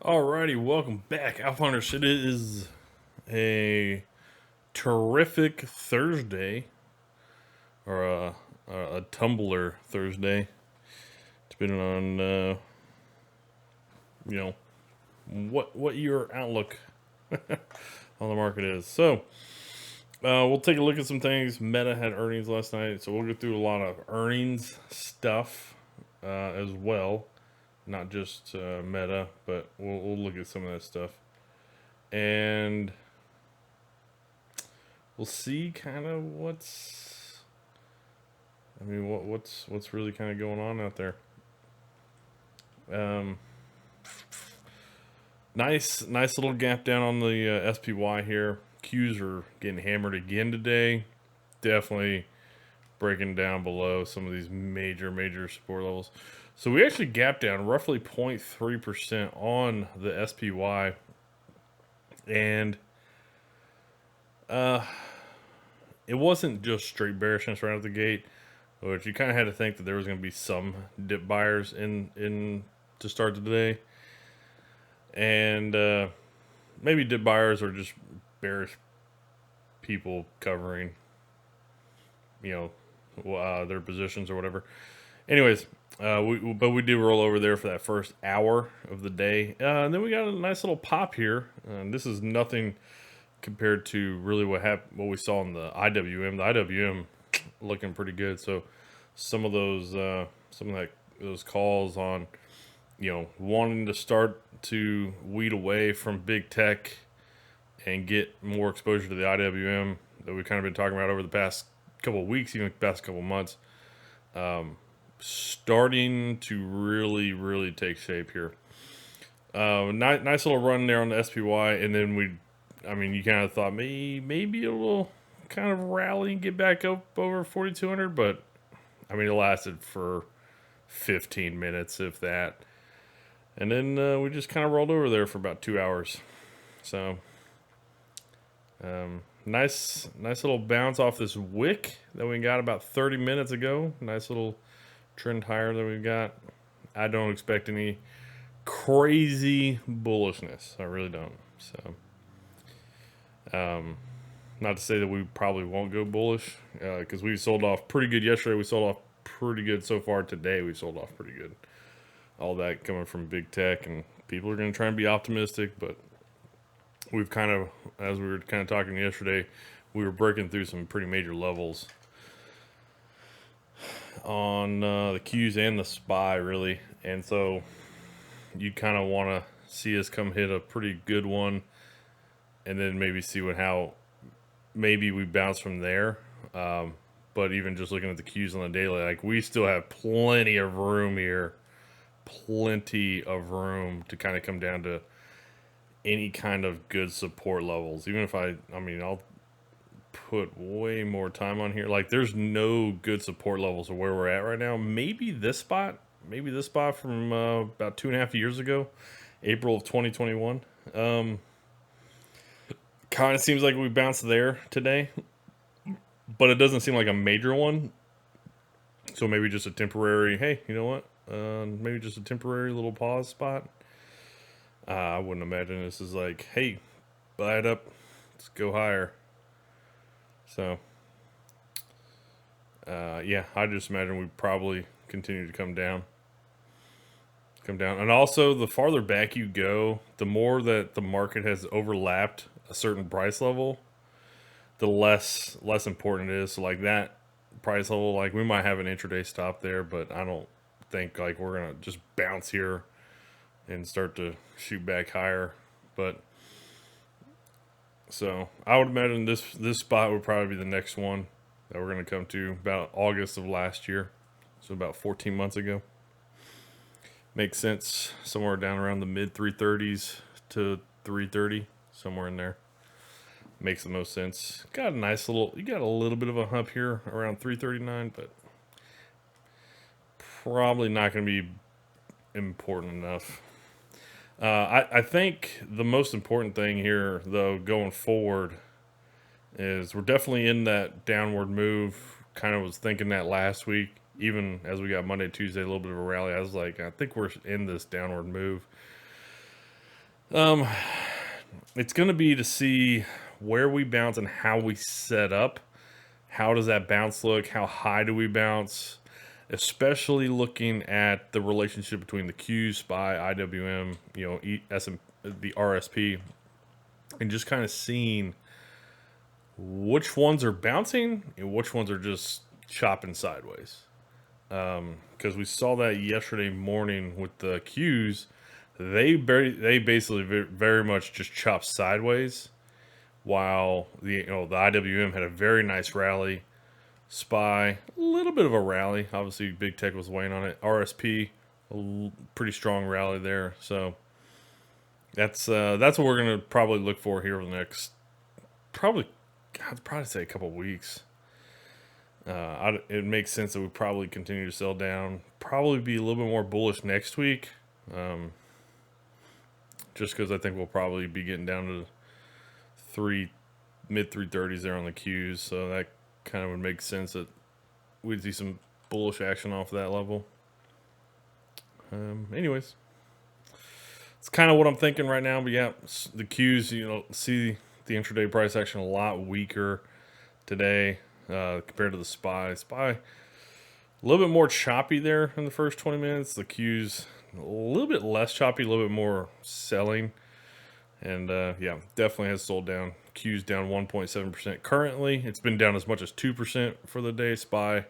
Alrighty, welcome back, Alphoners. It is a terrific Thursday, or a tumbler Thursday, depending on you know what your outlook on the market is. So we'll take a look at some things. Meta had earnings last night, so we'll go through a lot of earnings stuff as well, not just Meta, but we'll look at some of that stuff and we'll see kind of what's really kind of going on out there. Um, nice little gap down on the SPY here. Qs are getting hammered again today. Definitely breaking down below some of these major support levels. So we actually gapped down roughly 0.3% on the SPY, and it wasn't just straight bearishness right out the gate, which you kind of had to think that there was going to be some dip buyers in to start the day, and maybe dip buyers or just bearish people covering, their positions or whatever. Anyways, we did roll over there for that first hour of the day, and then we got a nice little pop here. This is nothing compared to really what we saw in the IWM. The IWM looking pretty good. So some of those calls on wanting to start to weed away from big tech and get more exposure to the IWM that we've kind of been talking about over the past couple of weeks, even the past couple of months, starting to really take shape here. Nice little run there on the SPY, and then you kind of thought maybe it will kind of rally and get back up over 4,200, but it lasted for 15 minutes, if that. And then we just kind of rolled over there for about 2 hours. So, nice little bounce off this wick that we got about 30 minutes ago. Nice little trend higher that we got. I don't expect any crazy bullishness. I really don't. So, not to say that we probably won't go bullish, because we sold off pretty good yesterday. We sold off pretty good so far today. We sold off pretty good. All that coming from big tech, and people are going to try and be optimistic, but we've kind of, as we were kind of talking yesterday, we were breaking through some pretty major levels on the Qs and the SPY, really. And so you kind of want to see us come hit a pretty good one, and then maybe see how maybe we bounce from there. But even just looking at the Qs on the daily, like, we still have plenty of room here. Plenty of room to kind of come down to any kind of good support levels. Even if I'll put way more time on here. Like, there's no good support levels of where we're at right now. Maybe this spot from about 2.5 years ago, April of 2021. Kind of seems like we bounced there today, but it doesn't seem like a major one. So maybe just a temporary, hey, you know what? Maybe just a temporary little pause spot. I wouldn't imagine this is like, hey, buy it up, let's go higher. So, I just imagine we probably continue to come down. And also, the farther back you go, the more that the market has overlapped a certain price level, the less important it is. So, like, that price level, like, we might have an intraday stop there, but I don't think like we're gonna just bounce here and start to shoot back higher. But so I would imagine this spot would probably be the next one that we're gonna come to, about August of last year, so about 14 months ago. Makes sense, somewhere down around the mid 330s to 330, somewhere in there. Makes the most sense. You got a little bit of a hump here around 339, but probably not going to be important enough. I think the most important thing here, though, going forward, is we're definitely in that downward move. Kind of was thinking that last week, even as we got Monday, Tuesday, a little bit of a rally. I was like, I think we're in this downward move. Um, it's going to be to see where we bounce and how we set up. How does that bounce look? How high do we bounce? Especially looking at the relationship between the Qs, SPY, IWM, the RSP, and just kind of seeing which ones are bouncing and which ones are just chopping sideways. Because we saw that yesterday morning with the Qs, they basically very much just chopped sideways, while the IWM had a very nice rally. SPY, a little bit of a rally. Obviously, big tech was weighing on it. RSP, pretty strong rally there. So that's what we're gonna probably look for here over the next I'd probably say a couple weeks. It makes sense that we probably continue to sell down. Probably be a little bit more bullish next week, just because I think we'll probably be getting down to mid 330s there on the Qs. So that kind of would make sense that we'd see some bullish action off that level. Anyways, it's kind of what I'm thinking right now. But yeah, the Qs, see the intraday price action a lot weaker today compared to the SPY. SPY a little bit more choppy there in the first 20 minutes. The Qs a little bit less choppy, a little bit more selling. And yeah, definitely has sold down. Qs down 1.7%. Currently, it's been down as much as 2% for the day. SPY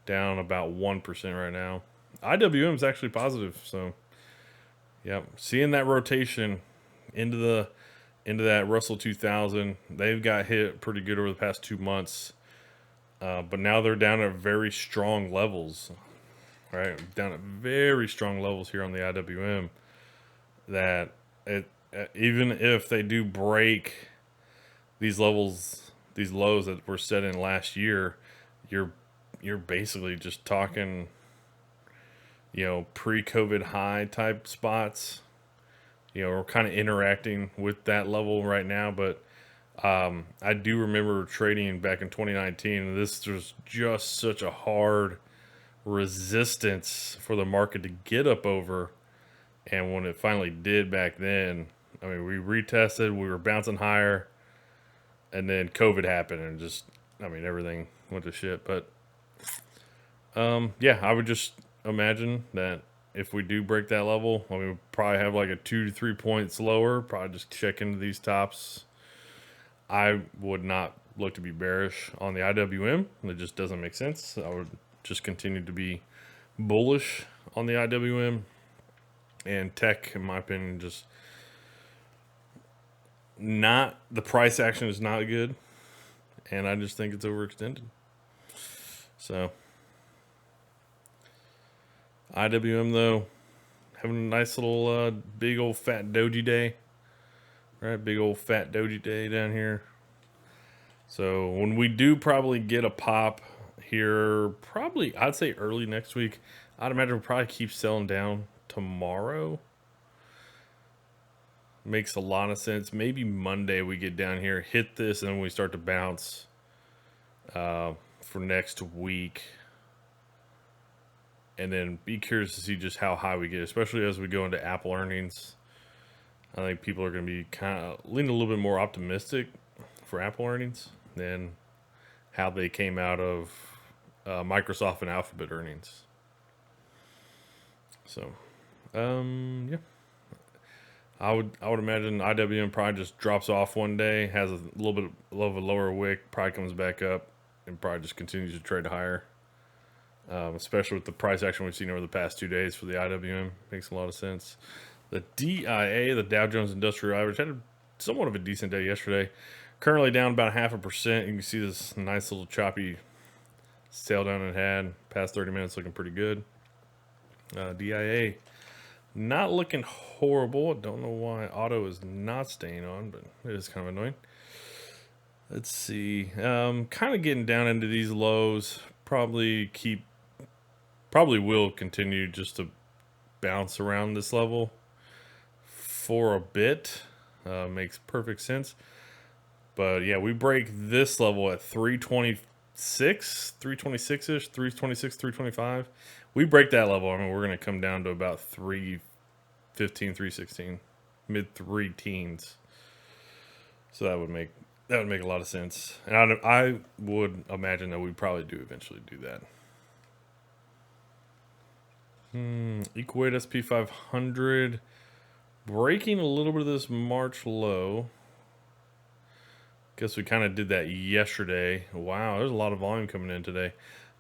down about 1% right now. IWM is actually positive. So, yeah, seeing that rotation into that Russell 2000. They've got hit pretty good over the past 2 months. But now they're down at very strong levels. Right? Down at very strong levels here on the IWM. That even if they do break these levels, these lows that were set in last year, you're basically just talking, pre-COVID high type spots. We're kind of interacting with that level right now, but I do remember trading back in 2019, and this was just such a hard resistance for the market to get up over. And when it finally did back then, I mean, we retested, we were bouncing higher, and then COVID happened, and just, I mean, everything went to shit. But yeah, I would just imagine that if we do break that level, I mean, we'll probably have like a 2 to 3 points lower. Probably just check into these tops. I would not look to be bearish on the IWM. It just doesn't make sense. I would just continue to be bullish on the IWM. And tech, in my opinion, just not, the price action is not good. And I just think it's overextended. So, IWM, though, having a nice little big old fat doji day. Right? Big old fat doji day down here. So, when we do probably get a pop here, probably, I'd say early next week, I'd imagine we'll probably keep selling down tomorrow. Makes a lot of sense. Maybe Monday we get down here, hit this, and then we start to bounce for next week. And then be curious to see just how high we get, especially as we go into Apple earnings. I think people are going to be kind of leaning a little bit more optimistic for Apple earnings than how they came out of Microsoft and Alphabet earnings. So, yeah. I would imagine IWM probably just drops off one day, has a little bit of a lower wick, probably comes back up, and probably just continues to trade higher. Especially with the price action we've seen over the past 2 days for the IWM. Makes a lot of sense. The DIA, the Dow Jones Industrial Average, had somewhat of a decent day yesterday. Currently down about 0.5%. You can see this nice little choppy sail down it had. Past 30 minutes looking pretty good. DIA not looking horrible. I don't know why auto is not staying on, but it is kind of annoying. Let's see. Kind of getting down into these lows. Probably will continue just to bounce around this level for a bit. Makes perfect sense. But yeah, we break this level at 326-ish, 326, 325. We break that level, I mean, we're going to come down to about 315, 316. mid 3 teens. So that would make a lot of sense, and I would imagine that we probably do eventually do that. Equate SP 500 breaking a little bit of this March low. Guess we kind of did that yesterday. Wow, there's a lot of volume coming in today.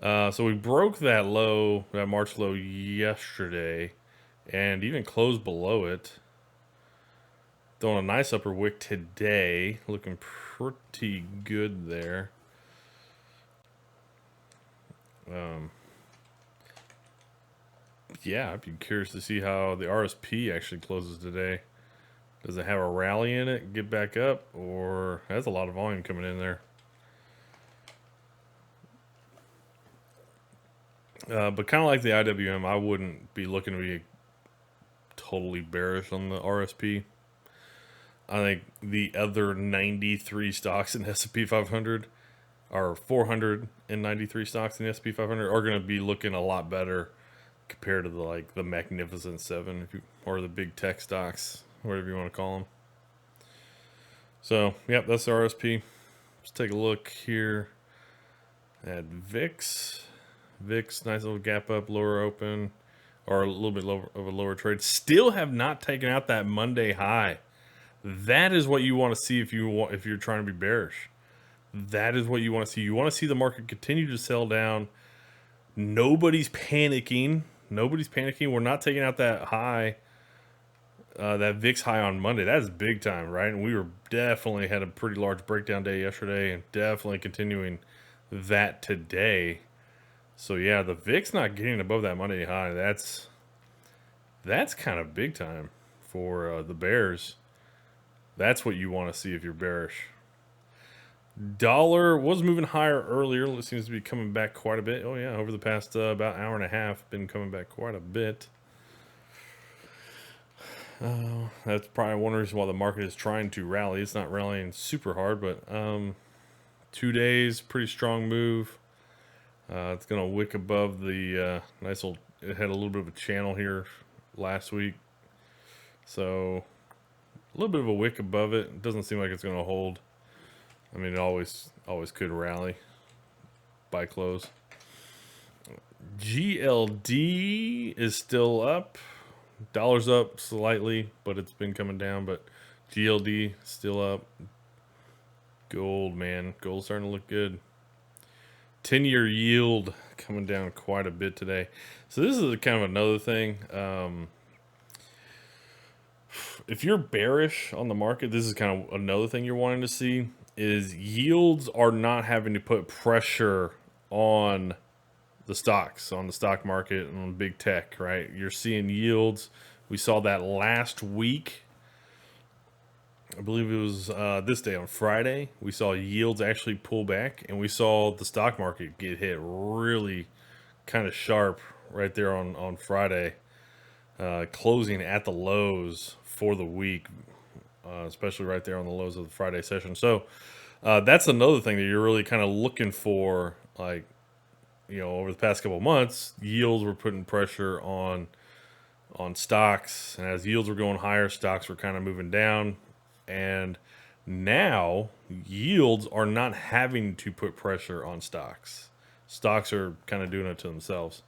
So we broke that low, that March low yesterday, and even closed below it. Throwing a nice upper wick today, looking pretty good there. Yeah, I'd be curious to see how the RSP actually closes today. Does it have a rally in it, get back up, or has a lot of volume coming in there? But kind of like the IWM, I wouldn't be looking to be totally bearish on the RSP. I think the other 93 stocks in S&P 500 or 493 stocks in the S&P 500 are going to be looking a lot better compared to the Magnificent Seven, or the big tech stocks, whatever you want to call them. So, yep, that's the RSP. Let's take a look here at VIX. VIX, nice little gap up, lower open, or a little bit lower of a lower trade. Still have not taken out that Monday high. That is what you want to see if you're trying to be bearish. That is what you want to see. You want to see the market continue to sell down. Nobody's panicking. We're not taking out that high, that VIX high on Monday. That is big time, right? And we were definitely had a pretty large breakdown day yesterday, and definitely continuing that today. So yeah, the VIX not getting above that Monday high. That's kind of big time for the bears. That's what you want to see if you're bearish. Dollar was moving higher earlier. It seems to be coming back quite a bit. Oh yeah, over the past about hour and a half, been coming back quite a bit. That's probably one reason why the market is trying to rally. It's not rallying super hard, but 2 days, pretty strong move. It's going to wick above the nice little. It had a little bit of a channel here last week, so a little bit of a wick above it. It doesn't seem like it's going to hold. I mean, it always could rally by close. GLD is still up. Dollar's up slightly, but it's been coming down. But GLD still up. Gold, man. Gold's starting to look good. 10-year yield coming down quite a bit today. So this is kind of another thing. If you're bearish on the market, this is kind of another thing you're wanting to see, is yields are not having to put pressure on the stocks, on the stock market, and on big tech, right? You're seeing yields. We saw that last week. I believe it was this day on Friday. We saw yields actually pull back, and we saw the stock market get hit really kind of sharp right there on Friday, closing at the lows for the week, especially right there on the lows of the Friday session. So that's another thing that you're really kind of looking for. Like, over the past couple of months, yields were putting pressure on stocks, and as yields were going higher, stocks were kind of moving down. And now yields are not having to put pressure on stocks. Stocks are kind of doing it to themselves,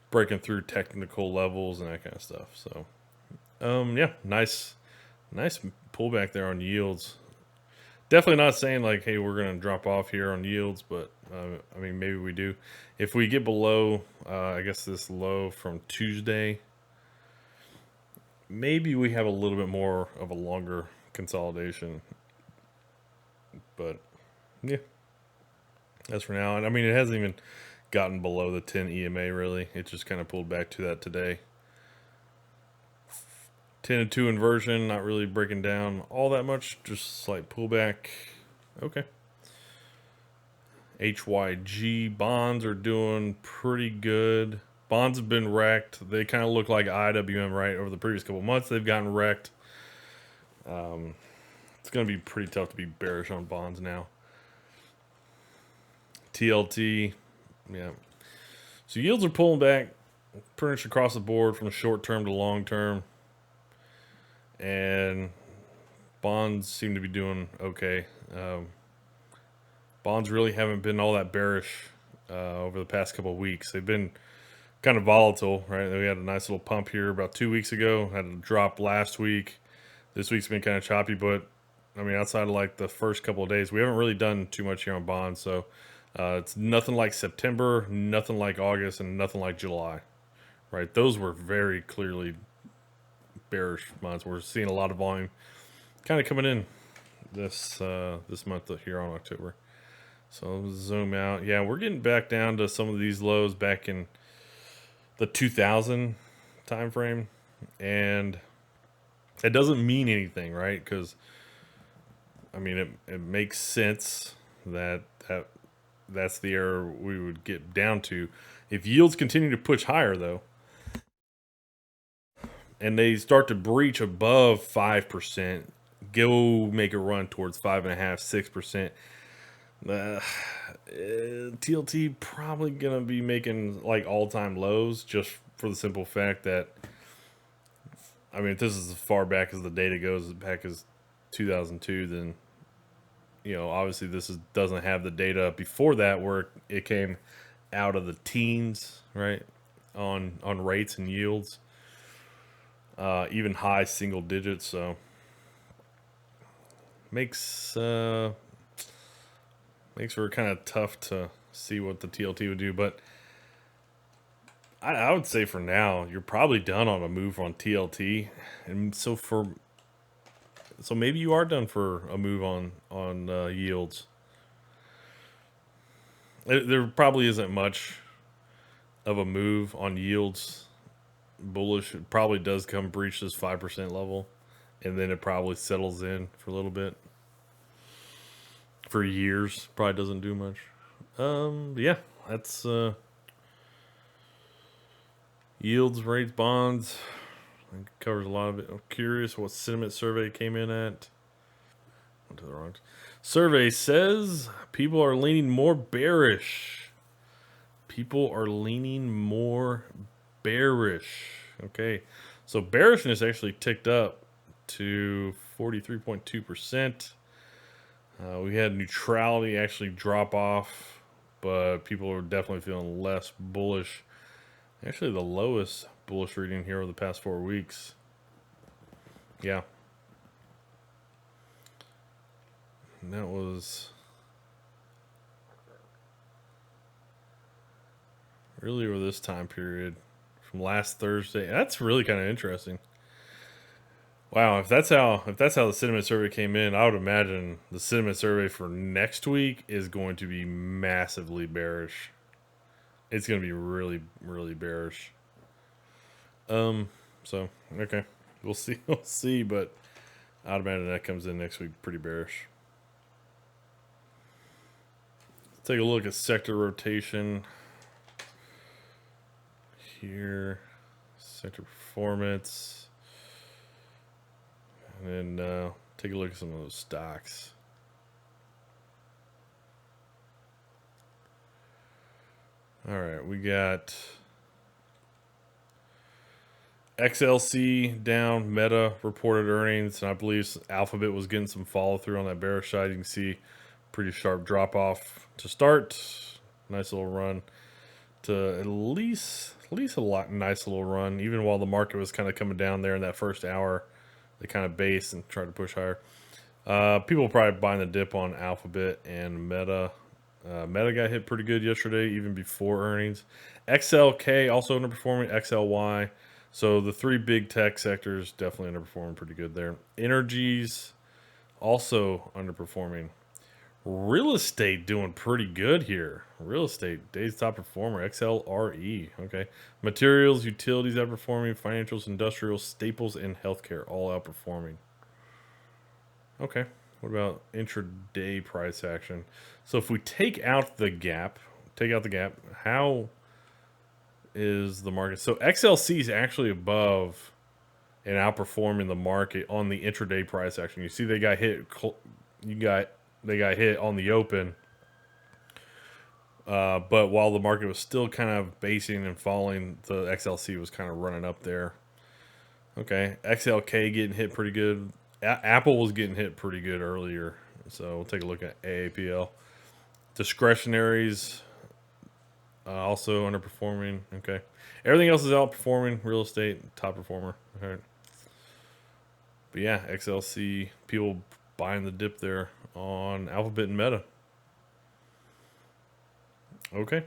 breaking through technical levels and that kind of stuff. So, yeah, nice pullback there on yields. Definitely not saying like, hey, we're going to drop off here on yields, but I mean, maybe we do. If we get below, I guess this low from Tuesday, maybe we have a little bit more of a longer consolidation. But yeah, that's for now. And I mean, it hasn't even gotten below the 10 EMA really. It just kind of pulled back to that today. 10-2 inversion, not really breaking down all that much, just slight pullback. Okay. HYG bonds are doing pretty good. Bonds have been wrecked. They kind of look like IWM, right? Over the previous couple months, they've gotten wrecked. It's going to be pretty tough to be bearish on bonds now. TLT, yeah. So yields are pulling back pretty much across the board from short term to long term. and bonds seem to be doing okay. Bonds really haven't been all that bearish over the past couple of weeks. They've been kind of volatile, right? We had a nice little pump here about 2 weeks ago, had a drop last week. This week's been kind of choppy, but I mean, outside of like the first couple of days, we haven't really done too much here on bonds. So it's nothing like September, nothing like August, and nothing like July, right? Those were very clearly bearish months. We're seeing a lot of volume kind of coming in this month here on October. So I'll zoom out. Yeah, we're getting back down to some of these lows back in the 2000 time frame, and it doesn't mean anything, right? Because I mean, it makes sense that's the error we would get down to. If yields continue to push higher, though, and they start to breach above 5%, go make a run towards 5.5, 6%. TLT probably gonna be making like all-time lows just for the simple fact that, I mean, if this is as far back as the data goes, back as 2002, then obviously doesn't have the data before that where it came out of the teens, right, on rates and yields, even high single digits. So makes for kind of tough to see what the TLT would do, but I would say for now you're probably done on a move on TLT, and so maybe you are done for a move on yields. There probably isn't much of a move on yields. Bullish, it probably does come breach this 5% level, and then it probably settles in for a little bit. For years, probably doesn't do much. Yeah, that's yields, rates, bonds. I think it covers a lot of it. I'm curious what sentiment survey came in at. Went to the wrong. Survey says people are leaning more bearish. People are leaning more bearish. Okay, so bearishness actually ticked up to 43.2%. We had neutrality actually drop off, but people are definitely feeling less bullish. Actually, the lowest bullish reading here over the past 4 weeks. Yeah. And that was really over this time period from last Thursday. That's really kind of interesting. Wow, if that's how the sentiment survey came in, I would imagine the sentiment survey for next week is going to be massively bearish. It's going to be really, really bearish. So okay, we'll see, we'll see, but I'd imagine that comes in next week pretty bearish. Let's take a look at sector rotation here, sector performance, and then take a look at some of those stocks. All right, we got XLC down. Meta reported earnings, and I believe Alphabet was getting some follow through on that bearish side. You can see pretty sharp drop off to start. Nice little run to at least nice little run. Even while the market was kind of coming down there in that first hour, they kind of based and tried to push higher. People probably buying the dip on Alphabet and Meta. Meta got hit pretty good yesterday, even before earnings. XLK also underperforming. XLY. So the three big tech sectors definitely underperforming pretty good there. Energies also underperforming. Real estate doing pretty good here. Real estate, day's top performer, XLRE. Okay. Materials, utilities outperforming. Financials, industrials, staples, and healthcare all outperforming. Okay. What about intraday price action? So if we take out the gap, how is the market? So XLC is actually above and outperforming the market on the intraday price action. You see they got hit. They got hit on the open. But while the market was still kind of basing and falling, the XLC was kind of running up there. Okay, XLK getting hit pretty good. Apple was getting hit pretty good earlier, so we'll take a look at AAPL. Discretionaries also underperforming. Okay, everything else is outperforming. Real estate top performer. All right, but yeah, XLC people buying the dip there on Alphabet and Meta. Okay.